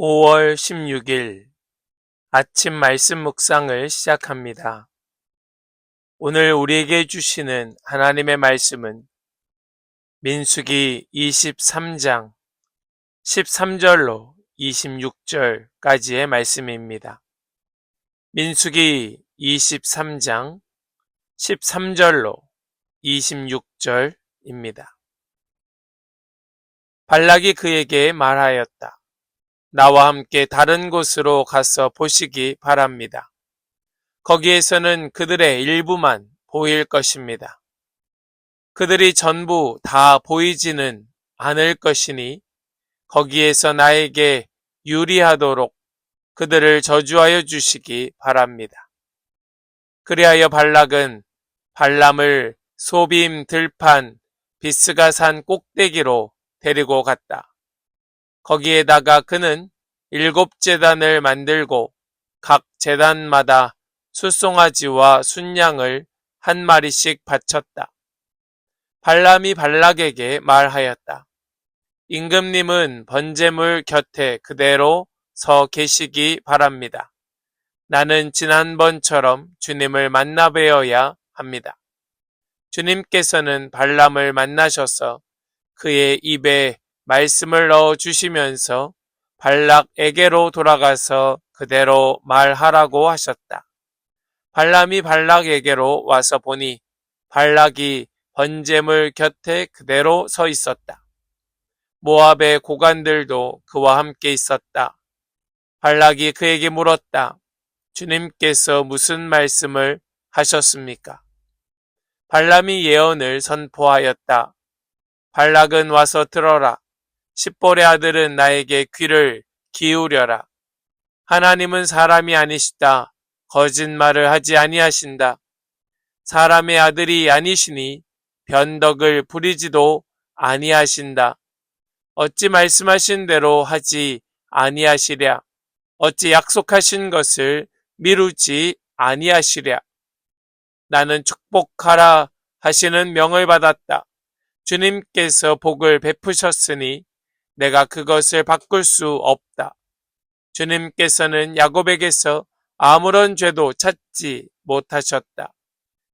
5월 16일 아침 말씀 묵상을 시작합니다. 오늘 우리에게 주시는 하나님의 말씀은 민수기 23장 13절로 26절까지의 말씀입니다. 민수기 23장 13절로 26절입니다. 발락이 그에게 말하였다. 나와 함께 다른 곳으로 가서 보시기 바랍니다. 거기에서는 그들의 일부만 보일 것입니다. 그들이 전부 다 보이지는 않을 것이니 거기에서 나에게 유리하도록 그들을 저주하여 주시기 바랍니다. 그리하여 발락은 발람을 소빔 들판 비스가산 꼭대기로 데리고 갔다. 거기에다가 그는 7제단을 만들고 각 제단마다 숫송아지와 순양을 한 마리씩 바쳤다. 발람이 발락에게 말하였다. 임금님은 번제물 곁에 그대로 서 계시기 바랍니다. 나는 지난번처럼 주님을 만나 뵈어야 합니다. 주님께서는 발람을 만나셔서 그의 입에 말씀을 넣어 주시면서 발락에게로 돌아가서 그대로 말하라고 하셨다. 발람이 발락에게로 와서 보니 발락이 번제물 곁에 그대로 서 있었다. 모압의 고관들도 그와 함께 있었다. 발락이 그에게 물었다. 주님께서 무슨 말씀을 하셨습니까? 발람이 예언을 선포하였다. 발락은 와서 들어라. 십볼의 아들은 나에게 귀를 기울여라. 하나님은 사람이 아니시다. 거짓말을 하지 아니하신다. 사람의 아들이 아니시니 변덕을 부리지도 아니하신다. 어찌 말씀하신 대로 하지 아니하시랴. 어찌 약속하신 것을 미루지 아니하시랴. 나는 축복하라 하시는 명을 받았다. 주님께서 복을 베푸셨으니 내가 그것을 바꿀 수 없다. 주님께서는 야곱에게서 아무런 죄도 찾지 못하셨다.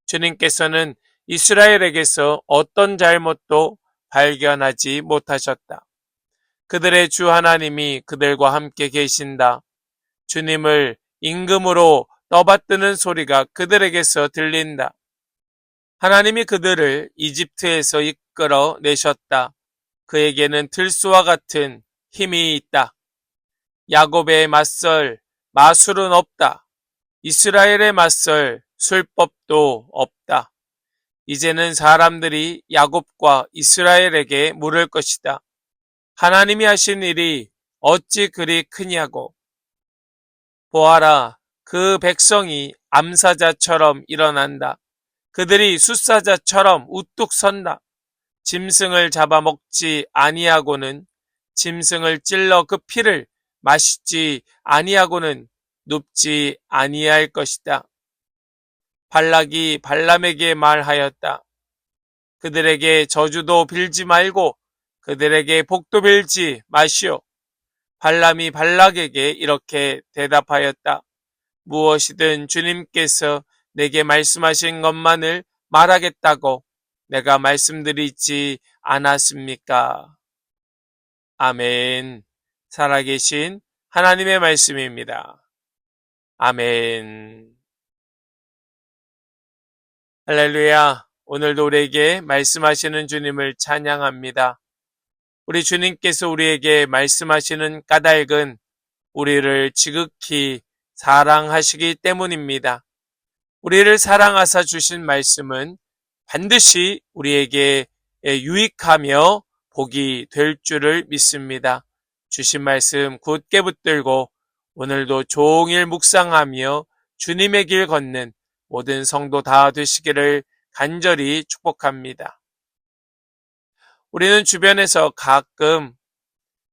주님께서는 이스라엘에게서 어떤 잘못도 발견하지 못하셨다. 그들의 주 하나님이 그들과 함께 계신다. 주님을 임금으로 떠받드는 소리가 그들에게서 들린다. 하나님이 그들을 이집트에서 이끌어 내셨다. 그에게는 들소와 같은 힘이 있다. 야곱에 맞설 마술은 없다. 이스라엘에 맞설 술법도 없다. 이제는 사람들이 야곱과 이스라엘에게 물을 것이다. 하나님이 하신 일이 어찌 그리 크냐고. 보아라, 그 백성이 암사자처럼 일어난다. 그들이 숫사자처럼 우뚝 선다. 짐승을 잡아먹지 아니하고는 짐승을 찔러 그 피를 마시지 아니하고는 눕지 아니할 것이다. 발락이 발람에게 말하였다. 그들에게 저주도 빌지 말고 그들에게 복도 빌지 마시오. 발람이 발락에게 이렇게 대답하였다. 무엇이든 주님께서 내게 말씀하신 것만을 말하겠다고 내가 말씀드리지 않았습니까? 아멘. 살아계신 하나님의 말씀입니다. 아멘. 할렐루야. 오늘도 우리에게 말씀하시는 주님을 찬양합니다. 우리 주님께서 우리에게 말씀하시는 까닭은 우리를 지극히 사랑하시기 때문입니다. 우리를 사랑하사 주신 말씀은 반드시 우리에게 유익하며 복이 될 줄을 믿습니다. 주신 말씀 굳게 붙들고 오늘도 종일 묵상하며 주님의 길 걷는 모든 성도 다 되시기를 간절히 축복합니다. 우리는 주변에서 가끔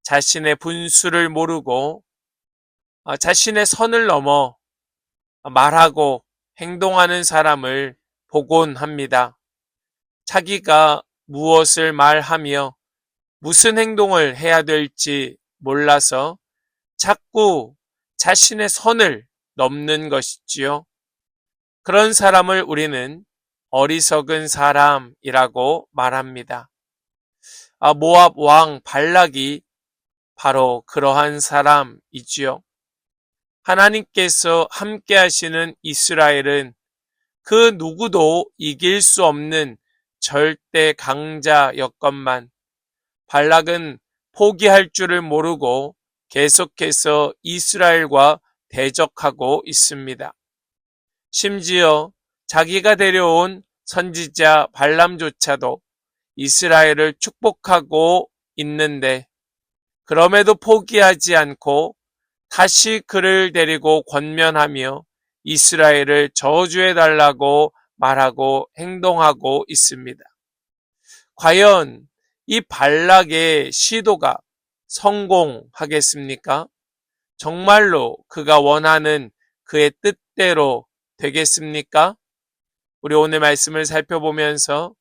자신의 분수를 모르고 자신의 선을 넘어 말하고 행동하는 사람을 보곤 합니다. 자기가 무엇을 말하며 무슨 행동을 해야 될지 몰라서 자꾸 자신의 선을 넘는 것이지요. 그런 사람을 우리는 어리석은 사람이라고 말합니다. 모압 왕 발락이 바로 그러한 사람이지요. 하나님께서 함께 하시는 이스라엘은 그 누구도 이길 수 없는 절대 강자였건만 발락은 포기할 줄을 모르고 계속해서 이스라엘과 대적하고 있습니다. 심지어 자기가 데려온 선지자 발람조차도 이스라엘을 축복하고 있는데 그럼에도 포기하지 않고 다시 그를 데리고 권면하며 이스라엘을 저주해달라고 말하고 행동하고 있습니다. 과연 이 발락의 시도가 성공하겠습니까? 정말로 그가 원하는 그의 뜻대로 되겠습니까? 우리 오늘 말씀을 살펴보면서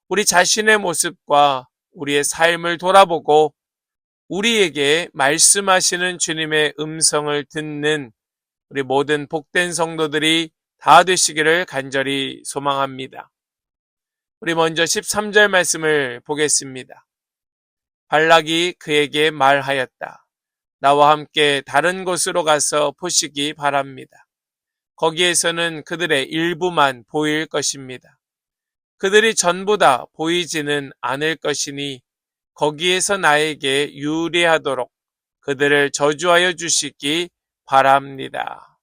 우리 자신의 모습과 우리의 삶을 돌아보고 우리에게 말씀하시는 주님의 음성을 듣는 우리 모든 복된 성도들이 다 되시기를 간절히 소망합니다. 우리 먼저 13절 말씀을 보겠습니다. 발락이 그에게 말하였다. 나와 함께 다른 곳으로 가서 보시기 바랍니다. 거기에서는 그들의 일부만 보일 것입니다. 그들이 전부 다 보이지는 않을 것이니 거기에서 나에게 유리하도록 그들을 저주하여 주시기 바랍니다.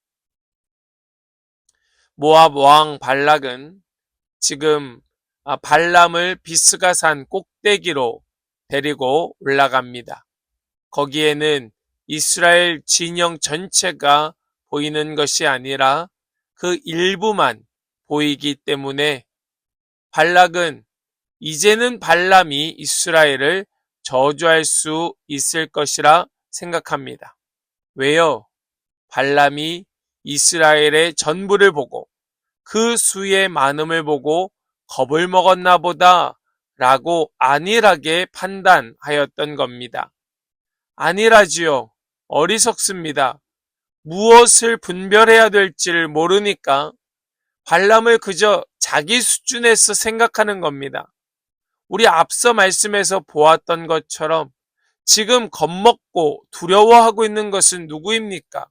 모압 왕 발락은 지금 발람을 비스가산 꼭대기로 데리고 올라갑니다. 거기에는 이스라엘 진영 전체가 보이는 것이 아니라 그 일부만 보이기 때문에 발락은 이제는 발람이 이스라엘을 저주할 수 있을 것이라 생각합니다. 왜요? 발람이 이스라엘의 전부를 보고 그 수의 많음을 보고 겁을 먹었나 보다 라고 안일하게 판단하였던 겁니다. 아니라지요. 어리석습니다. 무엇을 분별해야 될지를 모르니까 발람을 그저 자기 수준에서 생각하는 겁니다. 우리 앞서 말씀에서 보았던 것처럼 지금 겁먹고 두려워하고 있는 것은 누구입니까?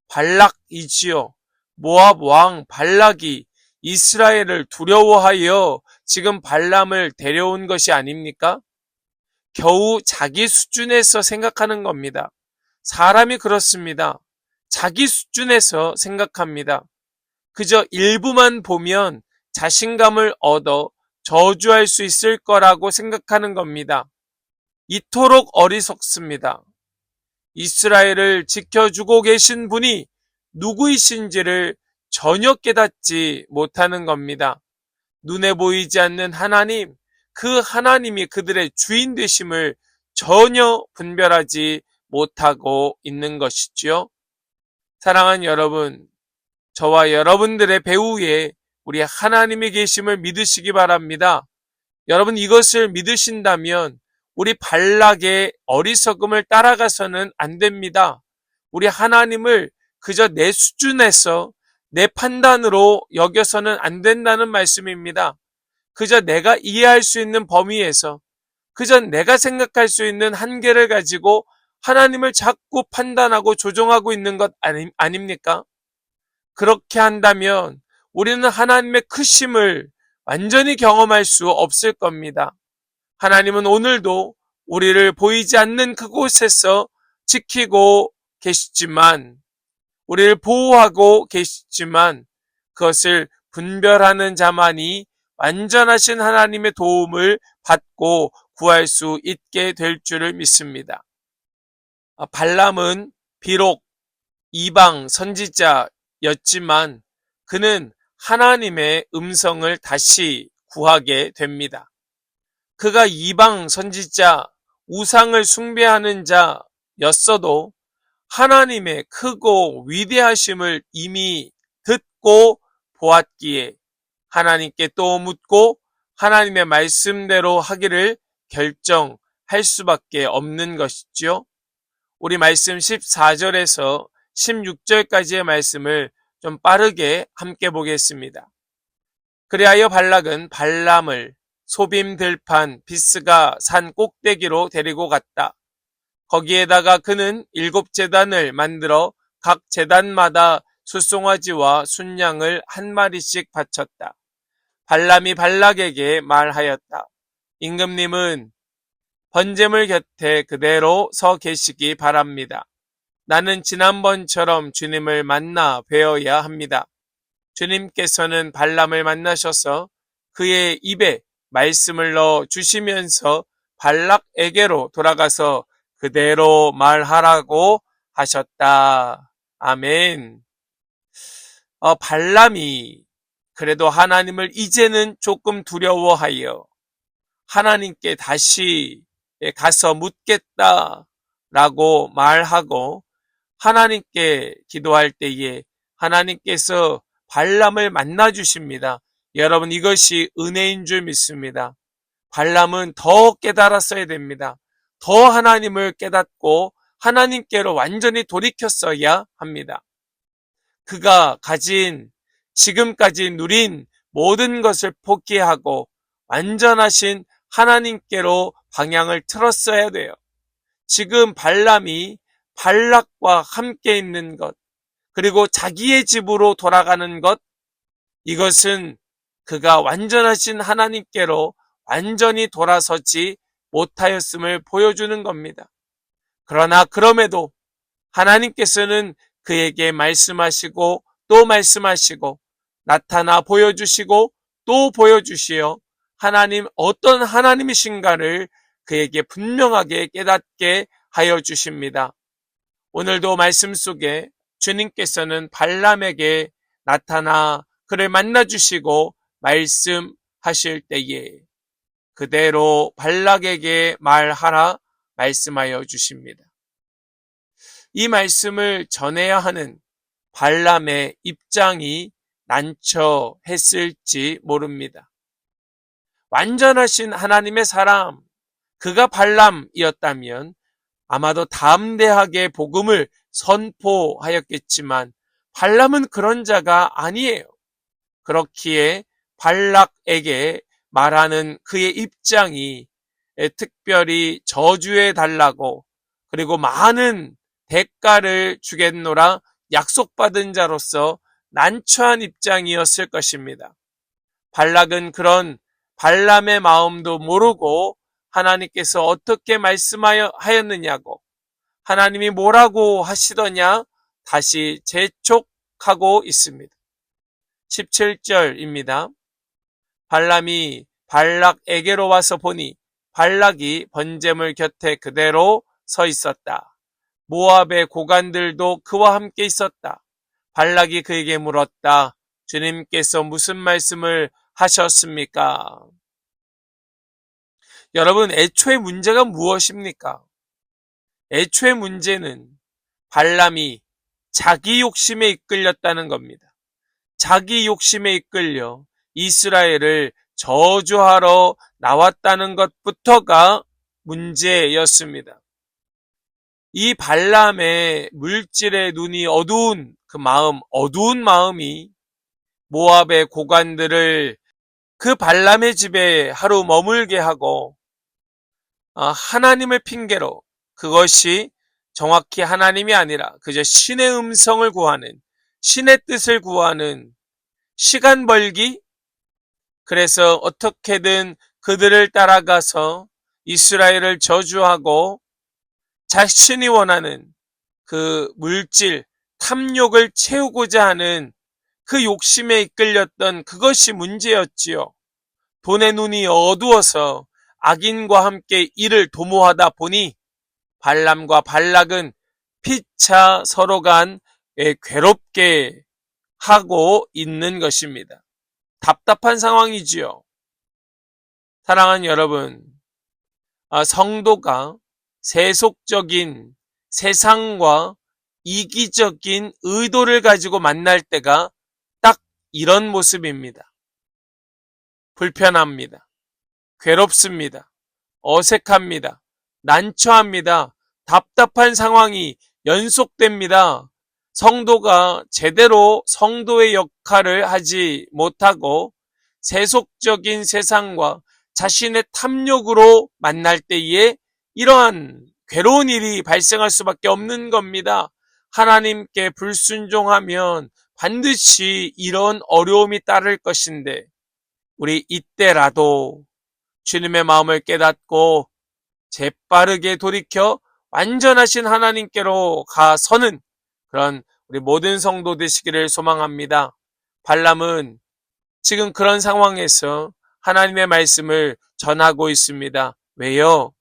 발락이지요. 모압 왕 발락이 이스라엘을 두려워하여 지금 발람을 데려온 것이 아닙니까? 겨우 자기 수준에서 생각하는 겁니다. 사람이 그렇습니다. 자기 수준에서 생각합니다. 그저 일부만 보면 자신감을 얻어 저주할 수 있을 거라고 생각하는 겁니다. 이토록 어리석습니다. 이스라엘을 지켜주고 계신 분이 누구이신지를 전혀 깨닫지 못하는 겁니다. 눈에 보이지 않는 하나님, 그 하나님이 그들의 주인 되심을 전혀 분별하지 못하고 있는 것이지요. 사랑하는 여러분, 저와 여러분들의 배후에 우리 하나님이 계심을 믿으시기 바랍니다. 여러분 이것을 믿으신다면 우리 발락의 어리석음을 따라가서는 안 됩니다. 우리 하나님을 그저 내 수준에서 내 판단으로 여겨서는 안 된다는 말씀입니다. 그저 내가 이해할 수 있는 범위에서 그저 내가 생각할 수 있는 한계를 가지고 하나님을 자꾸 판단하고 조종하고 있는 것 아닙니까? 그렇게 한다면 우리는 하나님의 크심을 완전히 경험할 수 없을 겁니다. 하나님은 오늘도 우리를 보이지 않는 그곳에서 지키고 계시지만, 우리를 보호하고 계시지만 그것을 분별하는 자만이 완전하신 하나님의 도움을 받고 구할 수 있게 될 줄을 믿습니다. 발람은 비록 이방 선지자였지만 그는 하나님의 음성을 다시 구하게 됩니다. 그가 이방 선지자, 우상을 숭배하는 자였어도 하나님의 크고 위대하심을 이미 듣고 보았기에 하나님께 또 묻고 하나님의 말씀대로 하기를 결정할 수밖에 없는 것이지요. 우리 말씀 14절에서 16절까지의 말씀을 좀 빠르게 함께 보겠습니다. 그리하여 발락은 발람을 소빔 들판 비스가 산 꼭대기로 데리고 갔다. 거기에다가 그는 7제단을 만들어 각 제단마다 숫송아지와 순양을 한 마리씩 바쳤다. 발람이 발락에게 말하였다. 임금님은 번제물 곁에 그대로 서 계시기 바랍니다. 나는 지난번처럼 주님을 만나 뵈어야 합니다. 주님께서는 발람을 만나셔서 그의 입에 말씀을 넣어 주시면서 발락에게로 돌아가서 그대로 말하라고 하셨다. 아멘. 발람이 그래도 하나님을 이제는 조금 두려워하여 하나님께 다시 가서 묻겠다라고 말하고 하나님께 기도할 때에 하나님께서 발람을 만나 주십니다. 여러분, 이것이 은혜인 줄 믿습니다. 발람은 더 깨달았어야 됩니다. 더 하나님을 깨닫고 하나님께로 완전히 돌이켰어야 합니다. 그가 가진 지금까지 누린 모든 것을 포기하고 완전하신 하나님께로 방향을 틀었어야 돼요. 지금 발람이 발락과 함께 있는 것, 그리고 자기의 집으로 돌아가는 것, 이것은 그가 완전하신 하나님께로 완전히 돌아서지 못하였음을 보여주는 겁니다. 그러나 그럼에도 하나님께서는 그에게 말씀하시고 또 말씀하시고 나타나 보여주시고 또 보여주시어 하나님 어떤 하나님이신가를 그에게 분명하게 깨닫게 하여 주십니다. 오늘도 말씀 속에 주님께서는 발람에게 나타나 그를 만나주시고 말씀하실 때에 그대로 발락에게 말하라 말씀하여 주십니다. 이 말씀을 전해야 하는 발람의 입장이 난처했을지 모릅니다. 완전하신 하나님의 사람, 그가 발람이었다면 아마도 담대하게 복음을 선포하였겠지만 발람은 그런 자가 아니에요. 그렇기에 발락에게 말하는 그의 입장이 특별히 저주해 달라고 그리고 많은 대가를 주겠노라 약속받은 자로서 난처한 입장이었을 것입니다. 발락은 그런 발람의 마음도 모르고 하나님께서 어떻게 말씀하였느냐고 하나님이 뭐라고 하시더냐 다시 재촉하고 있습니다. 17절입니다. 발람이 발락에게로 와서 보니 발락이 번제물 곁에 그대로 서 있었다. 모압의 고관들도 그와 함께 있었다. 발락이 그에게 물었다. 주님께서 무슨 말씀을 하셨습니까? 여러분, 애초의 문제가 무엇입니까? 애초의 문제는 발람이 자기 욕심에 이끌렸다는 겁니다. 자기 욕심에 이끌려 이스라엘을 저주하러 나왔다는 것부터가 문제였습니다. 이 발람의 물질의 눈이 어두운 그 마음, 어두운 마음이 모압의 고관들을 그 발람의 집에 하루 머물게 하고 하나님을 핑계로 그것이 정확히 하나님이 아니라 그저 신의 음성을 구하는 신의 뜻을 구하는 시간 벌기, 그래서 어떻게든 그들을 따라가서 이스라엘을 저주하고 자신이 원하는 그 물질, 탐욕을 채우고자 하는 그 욕심에 이끌렸던 그것이 문제였지요. 돈의 눈이 어두워서 악인과 함께 이를 도모하다 보니 발람과 발락은 피차 서로 간 괴롭게 하고 있는 것입니다. 답답한 상황이지요. 사랑하는 여러분, 성도가 세속적인 세상과 이기적인 의도를 가지고 만날 때가 딱 이런 모습입니다. 불편합니다. 괴롭습니다. 어색합니다. 난처합니다. 답답한 상황이 연속됩니다. 성도가 제대로 성도의 역할을 하지 못하고 세속적인 세상과 자신의 탐욕으로 만날 때에 이러한 괴로운 일이 발생할 수밖에 없는 겁니다. 하나님께 불순종하면 반드시 이런 어려움이 따를 것인데 우리 이때라도 주님의 마음을 깨닫고 재빠르게 돌이켜 완전하신 하나님께로 가서는 그런 우리 모든 성도 되시기를 소망합니다. 발람은 지금 그런 상황에서 하나님의 말씀을 전하고 있습니다. 왜요?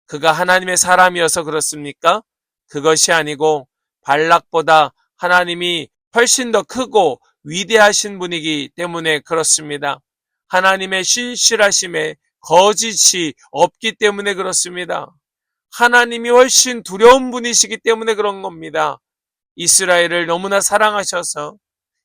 그가 하나님의 사람이어서 그렇습니까? 그것이 아니고 발락보다 하나님이 훨씬 더 크고 위대하신 분이기 때문에 그렇습니다. 하나님의 신실하심에 거짓이 없기 때문에 그렇습니다. 하나님이 훨씬 두려운 분이시기 때문에 그런 겁니다. 이스라엘을 너무나 사랑하셔서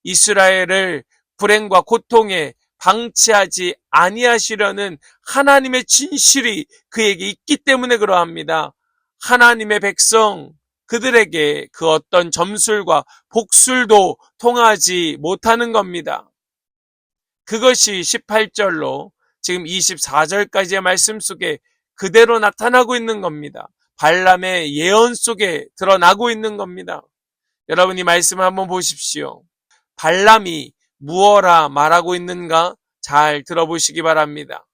이스라엘을 불행과 고통에 방치하지 아니하시려는 하나님의 진실이 그에게 있기 때문에 그러합니다. 하나님의 백성 그들에게 그 어떤 점술과 복술도 통하지 못하는 겁니다. 그것이 18절로 지금 24절까지의 말씀 속에 그대로 나타나고 있는 겁니다. 발람의 예언 속에 드러나고 있는 겁니다. 여러분 이 말씀을 한번 보십시오. 발람이 무엇라 말하고 있는가 잘 들어보시기 바랍니다.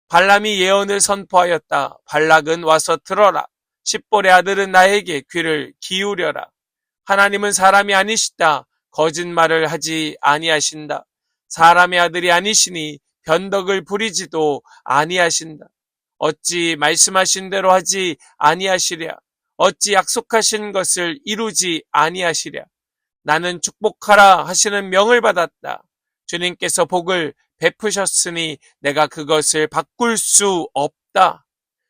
발람이 예언을 선포하였다. 발락은 와서 들어라. 십볼의 아들은 나에게 귀를 기울여라. 하나님은 사람이 아니시다. 거짓말을 하지 아니하신다. 사람의 아들이 아니시니 변덕을 부리지도 아니하신다. 어찌 말씀하신 대로 하지 아니하시랴. 어찌 약속하신 것을 이루지 아니하시랴. 나는 축복하라 하시는 명을 받았다. 주님께서 복을 베푸셨으니 내가 그것을 바꿀 수 없다.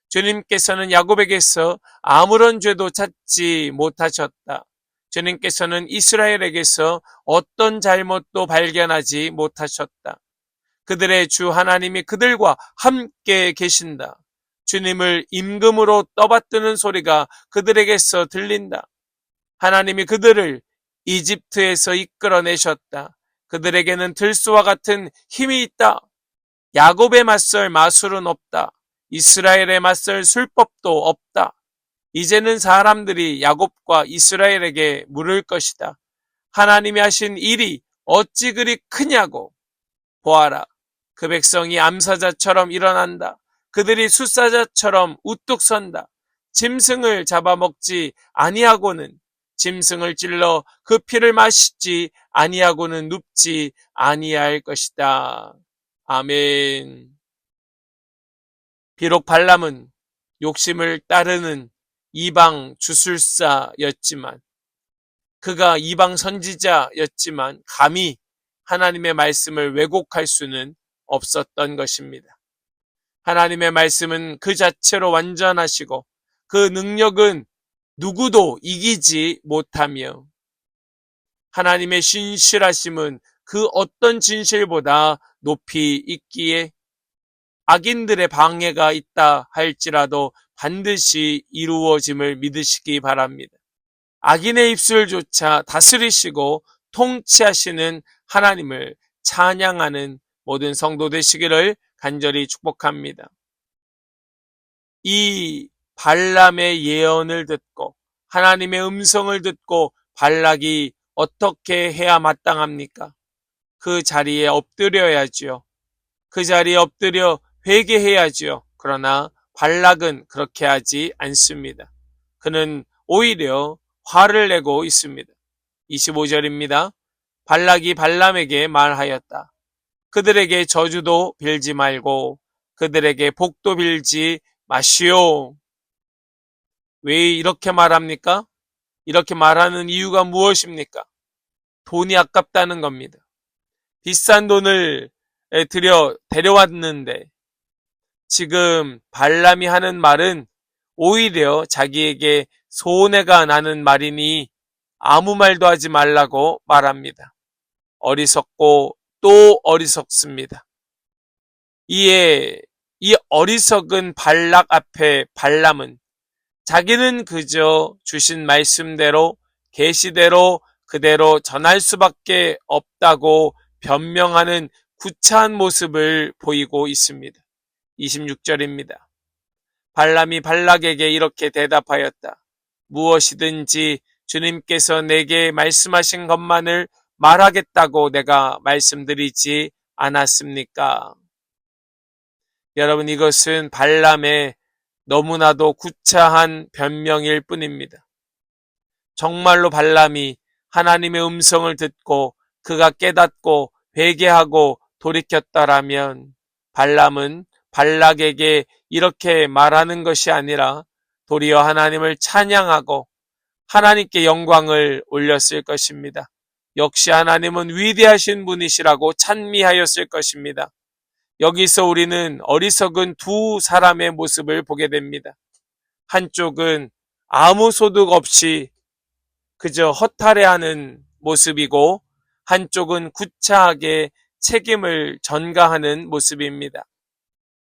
주님께서는 야곱에게서 아무런 죄도 찾지 못하셨다. 주님께서는 이스라엘에게서 어떤 잘못도 발견하지 못하셨다. 그들의 주 하나님이 그들과 함께 계신다. 주님을 임금으로 떠받드는 소리가 그들에게서 들린다. 하나님이 그들을 이집트에서 이끌어내셨다. 그들에게는 들소와 같은 힘이 있다. 야곱에 맞설 마술은 없다. 이스라엘에 맞설 술법도 없다. 이제는 사람들이 야곱과 이스라엘에게 물을 것이다. 하나님이 하신 일이 어찌 그리 크냐고. 보아라. 그 백성이 암사자처럼 일어난다. 그들이 숫사자처럼 우뚝 선다. 짐승을 잡아먹지 아니하고는 짐승을 찔러 그 피를 마시지 아니하고는 눕지 아니할 것이다. 아멘. 비록 발람은 욕심을 따르는 이방 주술사였지만 그가 이방 선지자였지만 감히 하나님의 말씀을 왜곡할 수는 없었던 것입니다. 하나님의 말씀은 그 자체로 완전하시고 그 능력은 누구도 이기지 못하며 하나님의 신실하심은 그 어떤 진실보다 높이 있기에 악인들의 방해가 있다 할지라도 반드시 이루어짐을 믿으시기 바랍니다. 악인의 입술조차 다스리시고 통치하시는 하나님을 찬양하는 모든 성도 되시기를 간절히 축복합니다. 이 발람의 예언을 듣고 하나님의 음성을 듣고 발락이 어떻게 해야 마땅합니까? 그 자리에 엎드려야지요. 그 자리에 엎드려 회개해야지요. 그러나 발락은 그렇게 하지 않습니다. 그는 오히려 화를 내고 있습니다. 25절입니다. 발락이 발람에게 말하였다. 그들에게 저주도 빌지 말고 그들에게 복도 빌지 마시오. 왜 이렇게 말합니까? 이렇게 말하는 이유가 무엇입니까? 돈이 아깝다는 겁니다. 비싼 돈을 데려왔는데 지금 발람이 하는 말은 오히려 자기에게 손해가 나는 말이니 아무 말도 하지 말라고 말합니다. 어리석고 또 어리석습니다. 이에 이 어리석은 발락 앞에 발람은 자기는 그저 주신 말씀대로 계시대로 그대로 전할 수밖에 없다고 변명하는 구차한 모습을 보이고 있습니다. 26절입니다. 발람이 발락에게 이렇게 대답하였다. 무엇이든지 주님께서 내게 말씀하신 것만을 말하겠다고 내가 말씀드리지 않았습니까? 여러분, 이것은 발람의 너무나도 구차한 변명일 뿐입니다. 정말로 발람이 하나님의 음성을 듣고 그가 깨닫고 회개하고 돌이켰다라면 발람은 발락에게 이렇게 말하는 것이 아니라 도리어 하나님을 찬양하고 하나님께 영광을 올렸을 것입니다. 역시 하나님은 위대하신 분이시라고 찬미하였을 것입니다. 여기서 우리는 어리석은 두 사람의 모습을 보게 됩니다. 한쪽은 아무 소득 없이 그저 허탈해하는 모습이고 한쪽은 구차하게 책임을 전가하는 모습입니다.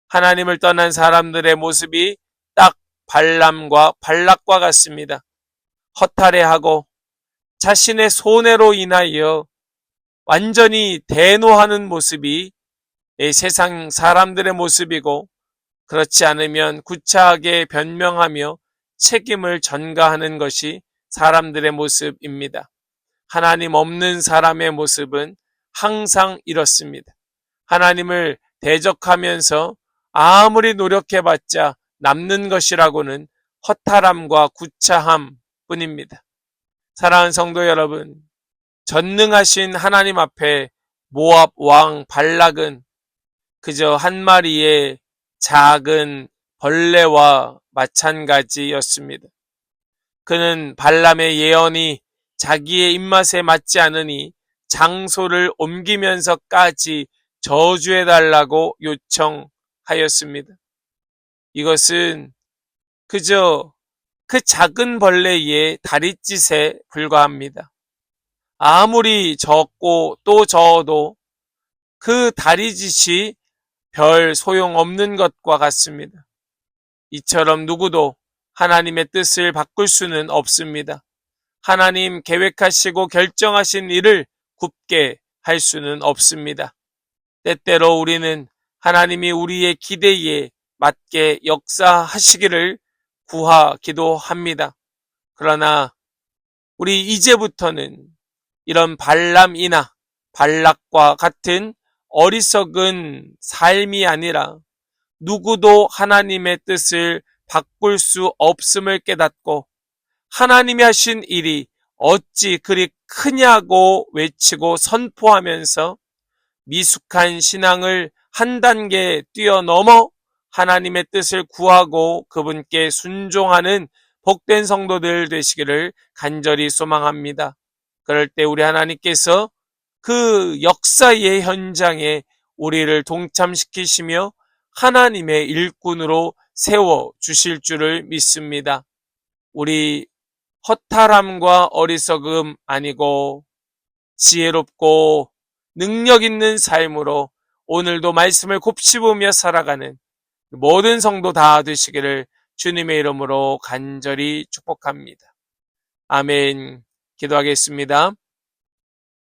하나님을 떠난 사람들의 모습이 딱 발람과 발락과 같습니다. 허탈해하고 자신의 손해로 인하여 완전히 대노하는 모습이 세상 사람들의 모습이고, 그렇지 않으면 구차하게 변명하며 책임을 전가하는 것이 사람들의 모습입니다. 하나님 없는 사람의 모습은 항상 이렇습니다. 하나님을 대적하면서 아무리 노력해봤자 남는 것이라고는 허탈함과 구차함 뿐입니다. 사랑하는 성도 여러분, 전능하신 하나님 앞에 모압 왕 발락은 그저 한 마리의 작은 벌레와 마찬가지였습니다. 그는 발람의 예언이 자기의 입맛에 맞지 않으니 장소를 옮기면서까지 저주해달라고 요청하였습니다. 이것은 그저 그 작은 벌레의 다릿짓에 불과합니다. 아무리 적고 또 저어도 그 다리짓이 별 소용없는 것과 같습니다. 이처럼 누구도 하나님의 뜻을 바꿀 수는 없습니다. 하나님 계획하시고 결정하신 일을 굽게 할 수는 없습니다. 때때로 우리는 하나님이 우리의 기대에 맞게 역사하시기를 구하기도 합니다. 그러나 우리 이제부터는 이런 발람이나 발락과 같은 어리석은 삶이 아니라 누구도 하나님의 뜻을 바꿀 수 없음을 깨닫고 하나님이 하신 일이 어찌 그리 크냐고 외치고 선포하면서 미숙한 신앙을 한 단계 뛰어넘어 하나님의 뜻을 구하고 그분께 순종하는 복된 성도들 되시기를 간절히 소망합니다. 그럴 때 우리 하나님께서 그 역사의 현장에 우리를 동참시키시며 하나님의 일꾼으로 세워주실 줄을 믿습니다. 우리 허탈함과 어리석음 아니고 지혜롭고 능력 있는 삶으로 오늘도 말씀을 곱씹으며 살아가는 모든 성도 다 되시기를 주님의 이름으로 간절히 축복합니다. 아멘. 기도하겠습니다.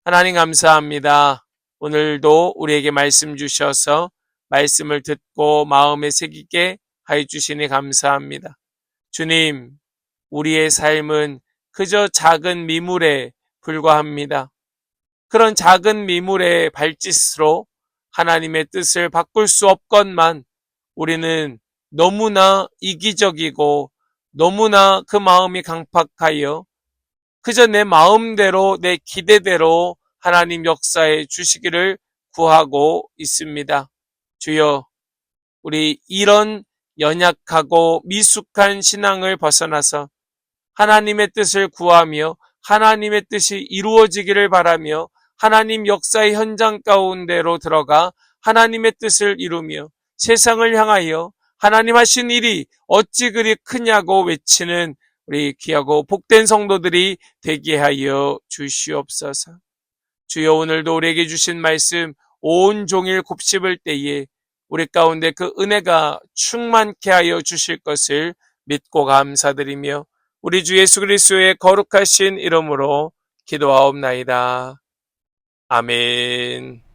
하나님 감사합니다. 오늘도 우리에게 말씀 주셔서 말씀을 듣고 마음에 새기게 하여 주시니 감사합니다. 주님, 우리의 삶은 그저 작은 미물에 불과합니다. 그런 작은 미물의 발짓으로 하나님의 뜻을 바꿀 수 없건만 우리는 너무나 이기적이고 너무나 그 마음이 강팍하여 그저 내 마음대로 내 기대대로 하나님 역사에 주시기를 구하고 있습니다. 주여, 우리 이런 연약하고 미숙한 신앙을 벗어나서 하나님의 뜻을 구하며 하나님의 뜻이 이루어지기를 바라며 하나님 역사의 현장 가운데로 들어가 하나님의 뜻을 이루며 세상을 향하여 하나님 하신 일이 어찌 그리 크냐고 외치는 우리 귀하고 복된 성도들이 되게 하여 주시옵소서. 주여, 오늘도 우리에게 주신 말씀 온종일 곱씹을 때에 우리 가운데 그 은혜가 충만케 하여 주실 것을 믿고 감사드리며 우리 주 예수 그리스도의 거룩하신 이름으로 기도하옵나이다. 아멘.